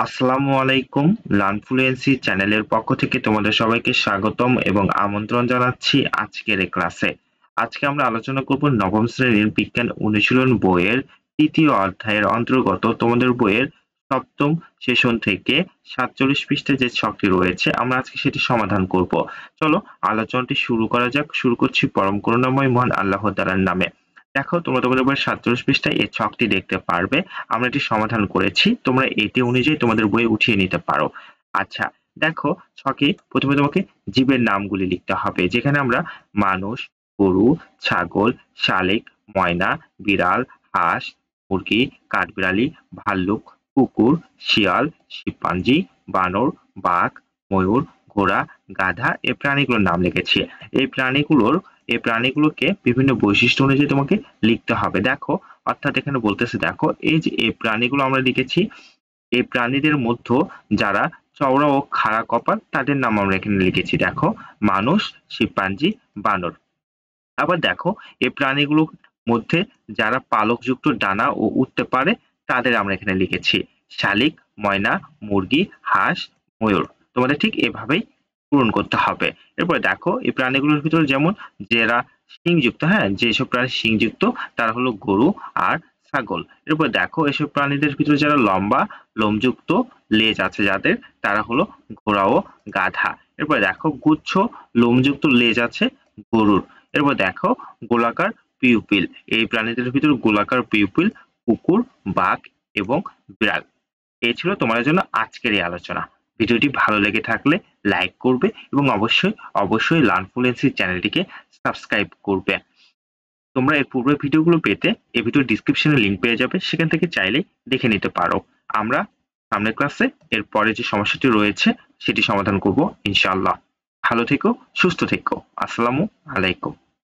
আসসালামু আলাইকুম। লার্নফ্লুয়েন্সি চ্যানেলের পক্ষ থেকে তোমাদের সবাইকে স্বাগতম এবং আমন্ত্রণ জানাচ্ছি আজকের এই ক্লাসে। আজকে আমরা আলোচনা করব নবম শ্রেণীর বিজ্ঞান অনুশীলন বইয়ের তৃতীয় অধ্যায়ের অন্তর্গত তোমাদের বইয়ের সপ্তম সেশন থেকে 47 পৃষ্ঠায় যে ছকটি রয়েছে আমরা আজকে সেটি সমাধান করব। চলো আলোচনাটি শুরু করা যাক। শুরু করছি পরম করুণাময় মহান আল্লাহ তাআলার নামে। দেখো তোমরা তোমাদের বইয়ের 47 পৃষ্ঠায় এই ছকটি দেখতে পারবে। আমরা এটি সমাধান করেছি, তোমরা এটি অনুযায়ী তোমাদের বইয়ে উঠিয়ে নিতে পারো। আচ্ছা, দেখো ছকে প্রথমে তোমাকে জীবের নামগুলি লিখতে হবে, যেখানে আমরা মানুষ, গরু, ছাগল, শালিক, ময়না, বিড়াল, হাঁস, মুরগি, কাঠবিড়ালি, ভাল্লুক, কুকুর, শিয়াল, শিম্পাঞ্জি, বানর, বাঘ, ময়ূর, ঘোড়া, গাধা এই প্রাণীগুলোর নাম লিখেছি। এই প্রাণীগুলোকে বিভিন্ন বৈশিষ্ট্য অনুযায়ী তোমাকে লিখতে হবে। দেখো, অর্থাৎ এখানে বলতেছে, দেখো এই যে এই প্রাণীগুলো আমরা লিখেছি, এই প্রাণীদের মধ্যে যারা চওড়া ও খাড়া কপাল তাদের নাম আমরা এখানে লিখেছি। দেখো, মানুষ, শিম্পাঞ্জি, বানর। আবার দেখো, এই প্রাণীগুলোর মধ্যে যারা পালকযুক্ত ডানা ও উঠতে পারে তাদের আমরা এখানে লিখেছি শালিক, ময়না, মুরগি, হাঁস, ময়ূর। তোমাদের ঠিক এভাবেই পূরণ করতে হবে। এরপরে দেখো, এই প্রাণীগুলোর ভিতরে যেমন যারা শিংযুক্ত, যেসব প্রাণী শিংযুক্ত তারা হলো গরু আর ছাগল। এরপর দেখো, এসব প্রাণীদের ভিতরে যারা লম্বা লোমযুক্ত লেজ আছে যাদের, তারা হলো ঘোড়া ও গাধা। এরপর দেখো, গুচ্ছ লোমযুক্ত লেজ আছে গরুর। এরপর দেখো, গোলাকার পিউপিল, এই প্রাণীদের ভিতর গোলাকার পিউপিল কুকুর, বাঘ এবং বিড়াল। এই ছিল তোমাদের জন্য আজকের এই আলোচনা। ভিডিওটি ভালো লেগে থাকলে লাইক করবে এবং অবশ্যই লার্নফ্লুয়েন্সি চ্যানেলটিকে সাবস্ক্রাইব করবে। তোমরা এর পূর্বের ভিডিওগুলো পেতে এই ভিডিও ডিসক্রিপশনে লিংক পেয়ে যাবে, সেখান থেকে চাইলেই দেখে নিতে পারো। আমরা সামনের ক্লাসে এর পরে যে সমস্যাটি রয়েছে সেটি সমাধান করব ইনশাআল্লাহ। ভালো থেকো, সুস্থ থেকো। আসসালামু আলাইকুম।